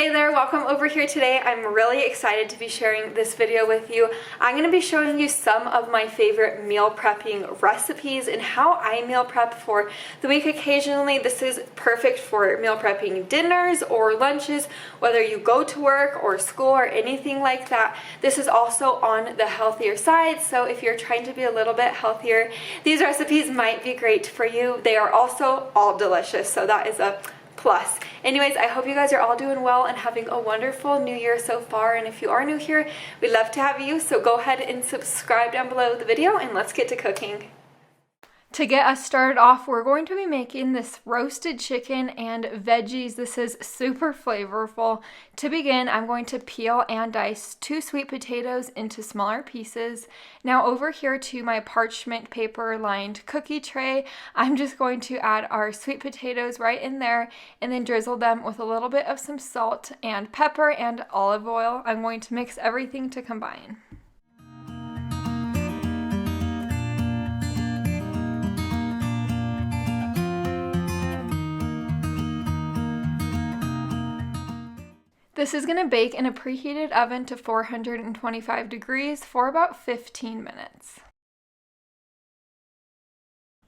Hey there, welcome over here today. I'm really excited to be sharing this video with you. I'm going to be showing you some of my favorite meal prepping recipes and how I meal prep for the week occasionally. This is perfect for meal prepping dinners or lunches, whether you go to work or school or anything like that. This is also on the healthier side, so if you're trying to be a little bit healthier, these recipes might be great for you. They are also all delicious, so that is a plus. Anyways, I hope you guys are all doing well and having a wonderful new year so far. And if you are new here, we'd love to have you. So go ahead and subscribe down below the video and let's get to cooking. To get us started off, we're going to be making this roasted chicken and veggies. This is super flavorful. To begin, I'm going to peel and dice 2 sweet potatoes into smaller pieces. Now over here to my parchment paper lined cookie tray, I'm just going to add our sweet potatoes right in there and then drizzle them with a little bit of some salt and pepper and olive oil. I'm going to mix everything to combine. This is going to bake in a preheated oven to 425 degrees for about 15 minutes.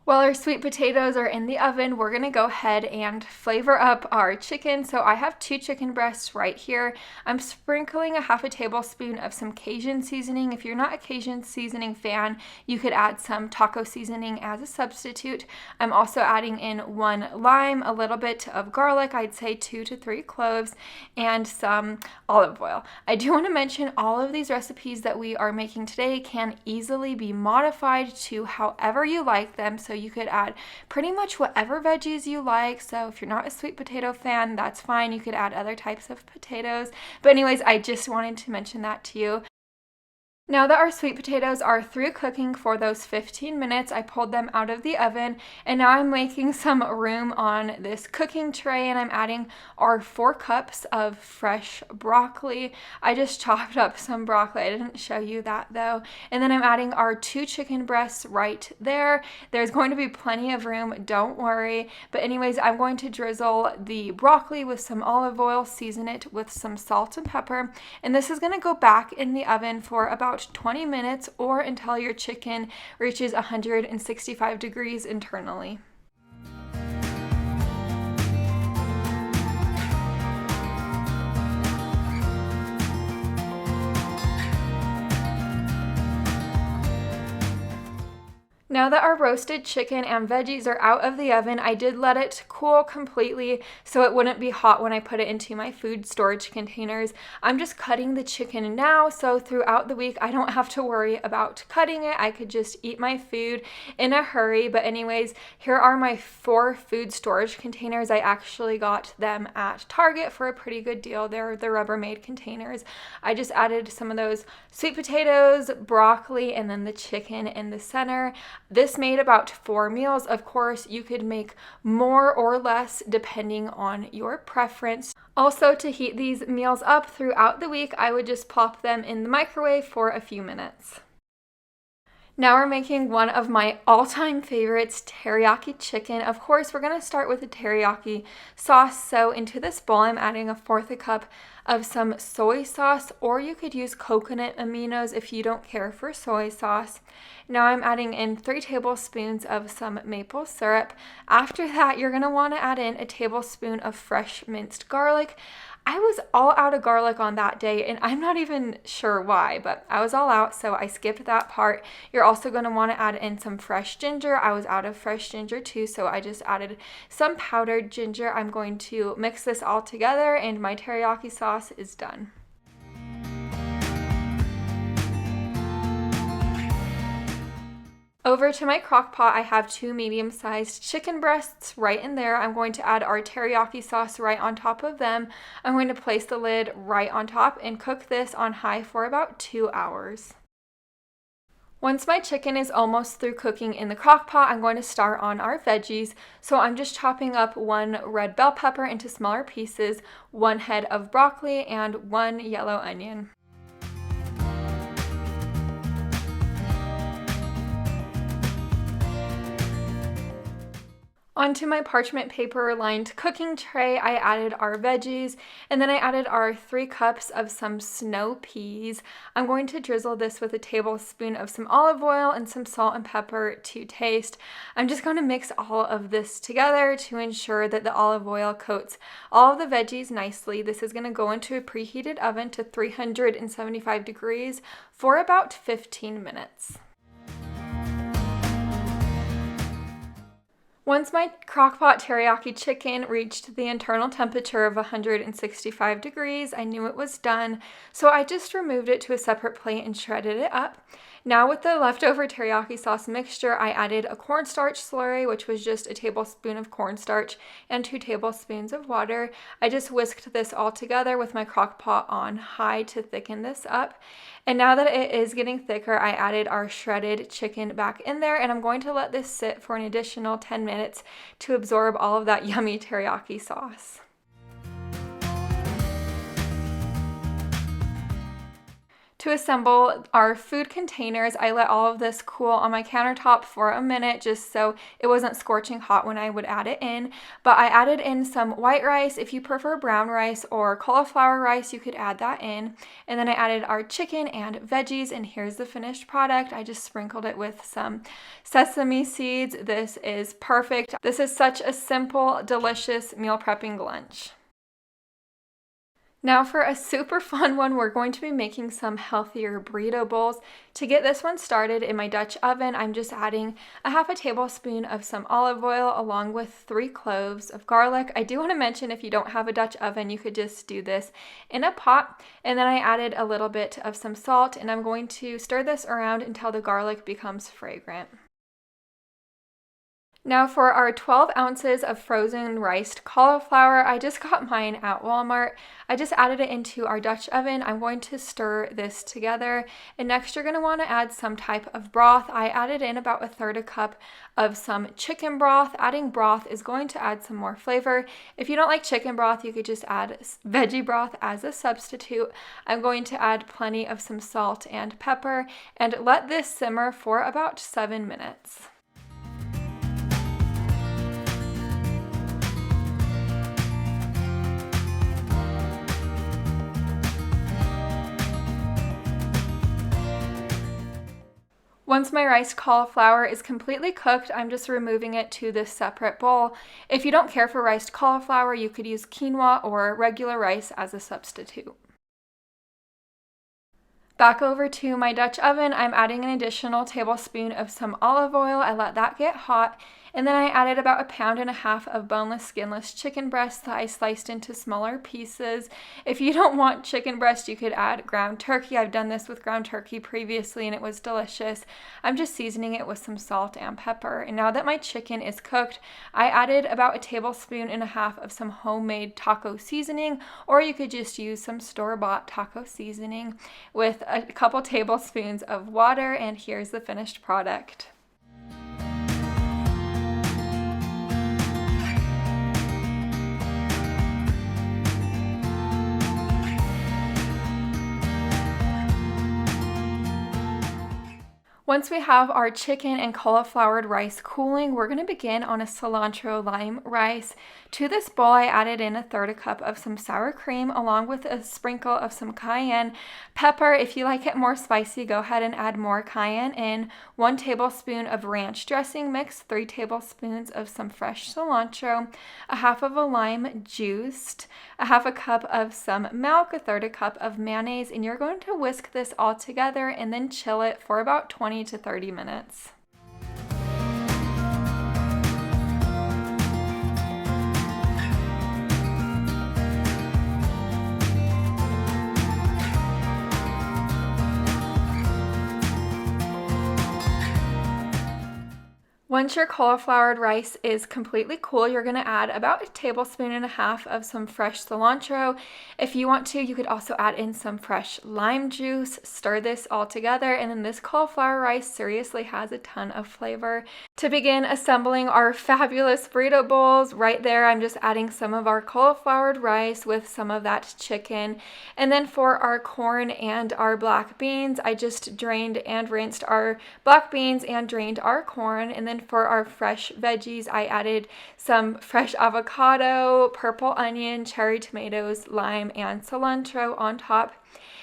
While our sweet potatoes are in the oven, we're going to go ahead and flavor up our chicken. So I have 2 chicken breasts right here. I'm sprinkling a half a tablespoon of some Cajun seasoning. If you're not a Cajun seasoning fan, you could add some taco seasoning as a substitute. I'm also adding in 1 lime, a little bit of garlic, I'd say 2 to 3 cloves, and some olive oil. I do want to mention all of these recipes that we are making today can easily be modified to however you like them. So you could add pretty much whatever veggies you like. So if you're not a sweet potato fan, that's fine. You could add other types of potatoes. But anyways, I just wanted to mention that to you. Now that our sweet potatoes are through cooking for those 15 minutes, I pulled them out of the oven and now I'm making some room on this cooking tray and I'm adding our 4 cups of fresh broccoli. I just chopped up some broccoli. I didn't show you that though. And then I'm adding our 2 chicken breasts right there. There's going to be plenty of room, don't worry. But anyways, I'm going to drizzle the broccoli with some olive oil, season it with some salt and pepper. And this is going to go back in the oven for about 20 minutes or until your chicken reaches 165 degrees internally. Now that our roasted chicken and veggies are out of the oven, I did let it cool completely so it wouldn't be hot when I put it into my food storage containers. I'm just cutting the chicken now, so throughout the week I don't have to worry about cutting it. I could just eat my food in a hurry. But anyways, here are my 4 food storage containers. I actually got them at Target for a pretty good deal. They're the Rubbermaid containers. I just added some of those sweet potatoes, broccoli, and then the chicken in the center. This made about 4 meals. Of course, you could make more or less depending on your preference. Also, to heat these meals up throughout the week, I would just pop them in the microwave for a few minutes. Now we're making one of my all-time favorites, teriyaki chicken. Of course, we're going to start with the teriyaki sauce. So into this bowl, I'm adding 1/4 cup of some soy sauce, or you could use coconut aminos if you don't care for soy sauce. Now I'm adding in 3 tablespoons of some maple syrup. After that, you're going to want to add in a tablespoon of fresh minced garlic. I was all out of garlic on that day, and I'm not even sure why, but I was all out, so I skipped that part. You're also going to want to add in some fresh ginger. I was out of fresh ginger too, so I just added some powdered ginger. I'm going to mix this all together, and my teriyaki sauce is done. Over to my crock pot, I have 2 medium-sized chicken breasts right in there. I'm going to add our teriyaki sauce right on top of them. I'm going to place the lid right on top and cook this on high for about 2 hours. Once my chicken is almost through cooking in the crock pot, I'm going to start on our veggies. So I'm just chopping up 1 red bell pepper into smaller pieces, 1 head of broccoli, and 1 yellow onion. Onto my parchment paper lined cooking tray, I added our veggies, and then I added our 3 cups of some snow peas. I'm going to drizzle this with a tablespoon of some olive oil and some salt and pepper to taste. I'm just going to mix all of this together to ensure that the olive oil coats all of the veggies nicely. This is going to go into a preheated oven to 375 degrees for about 15 minutes. Once my crockpot teriyaki chicken reached the internal temperature of 165 degrees, I knew it was done, so I just removed it to a separate plate and shredded it up. Now with the leftover teriyaki sauce mixture, I added a cornstarch slurry, which was just a tablespoon of cornstarch and 2 tablespoons of water. I just whisked this all together with my crockpot on high to thicken this up. And now that it is getting thicker, I added our shredded chicken back in there, and I'm going to let this sit for an additional 10 minutes to absorb all of that yummy teriyaki sauce. To assemble our food containers, I let all of this cool on my countertop for a minute just so it wasn't scorching hot when I would add it in. But I added in some white rice. If you prefer brown rice or cauliflower rice, you could add that in. And then I added our chicken and veggies, and here's the finished product. I just sprinkled it with some sesame seeds. This is perfect. This is such a simple, delicious meal prepping lunch. Now for a super fun one, we're going to be making some healthier burrito bowls. To get this one started in my Dutch oven, I'm just adding a half a tablespoon of some olive oil along with 3 cloves of garlic. I do want to mention, if you don't have a Dutch oven, you could just do this in a pot. And then I added a little bit of some salt, and I'm going to stir this around until the garlic becomes fragrant. Now for our 12 ounces of frozen riced cauliflower, I just got mine at Walmart. I just added it into our Dutch oven. I'm going to stir this together. And next you're going to want to add some type of broth. I added in about 1/3 cup of some chicken broth. Adding broth is going to add some more flavor. If you don't like chicken broth, you could just add veggie broth as a substitute. I'm going to add plenty of some salt and pepper and let this simmer for about 7 minutes. Once my riced cauliflower is completely cooked, I'm just removing it to this separate bowl. If you don't care for riced cauliflower, you could use quinoa or regular rice as a substitute. Back over to my Dutch oven, I'm adding an additional tablespoon of some olive oil. I let that get hot. And then I added about 1.5 pounds of boneless, skinless chicken breast that I sliced into smaller pieces. If you don't want chicken breast, you could add ground turkey. I've done this with ground turkey previously and it was delicious. I'm just seasoning it with some salt and pepper. And now that my chicken is cooked, I added about 1.5 tablespoons of some homemade taco seasoning, or you could just use some store-bought taco seasoning with a couple tablespoons of water, and here's the finished product. Once we have our chicken and cauliflowered rice cooling, we're going to begin on a cilantro lime rice. To this bowl, I added in 1/3 cup of some sour cream along with a sprinkle of some cayenne pepper. If you like it more spicy, go ahead and add more cayenne in. 1 tablespoon of ranch dressing mix, 3 tablespoons of some fresh cilantro, 1/2 of a lime juiced, 1/2 cup of some milk, 1/3 cup of mayonnaise, and you're going to whisk this all together and then chill it for about 20 to 30 minutes. Once your cauliflowered rice is completely cool, you're going to add about 1.5 tablespoons of some fresh cilantro. If you want to, you could also add in some fresh lime juice. Stir this all together, and then this cauliflower rice seriously has a ton of flavor. To begin assembling our fabulous burrito bowls, right there I'm just adding some of our cauliflowered rice with some of that chicken. And then for our corn and our black beans, I just drained and rinsed our black beans and drained our corn. And then for our fresh veggies, I added some fresh avocado, purple onion, cherry tomatoes, lime, and cilantro on top.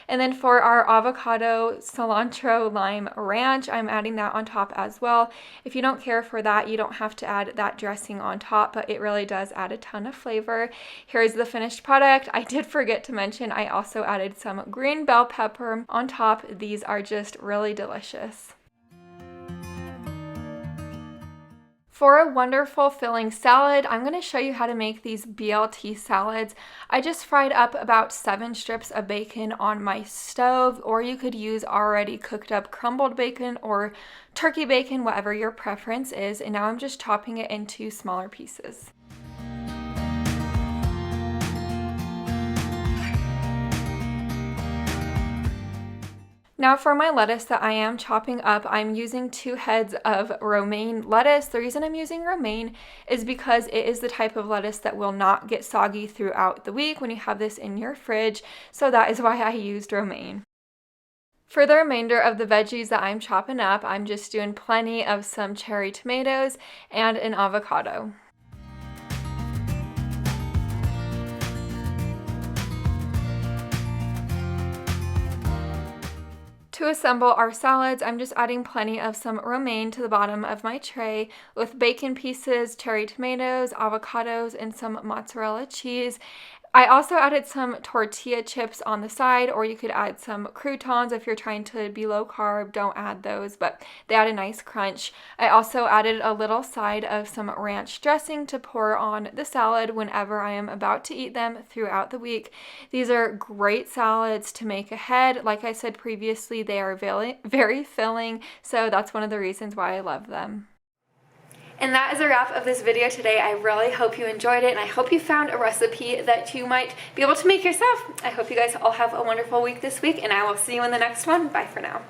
And then for our avocado, cilantro, lime ranch, I'm adding that on top as well. If you don't care for that, you don't have to add that dressing on top, but it really does add a ton of flavor. Here's the finished product. I did forget to mention I also added some green bell pepper on top. These are just really delicious. For a wonderful filling salad, I'm going to show you how to make these BLT salads. I just fried up about 7 strips of bacon on my stove, or you could use already cooked up crumbled bacon or turkey bacon, whatever your preference is, and now I'm just chopping it into smaller pieces. Now for my lettuce that I am chopping up, I'm using 2 heads of romaine lettuce. The reason I'm using romaine is because it is the type of lettuce that will not get soggy throughout the week when you have this in your fridge, so that is why I used romaine. For the remainder of the veggies that I'm chopping up, I'm just doing plenty of some cherry tomatoes and an avocado. To assemble our salads, I'm just adding plenty of some romaine to the bottom of my tray with bacon pieces, cherry tomatoes, avocados, and some mozzarella cheese. I also added some tortilla chips on the side, or you could add some croutons if you're trying to be low carb. Don't add those, but they add a nice crunch. I also added a little side of some ranch dressing to pour on the salad whenever I am about to eat them throughout the week. These are great salads to make ahead. Like I said previously, they are very, very filling, so that's one of the reasons why I love them. And that is a wrap of this video today. I really hope you enjoyed it, and I hope you found a recipe that you might be able to make yourself. I hope you guys all have a wonderful week this week, and I will see you in the next one. Bye for now.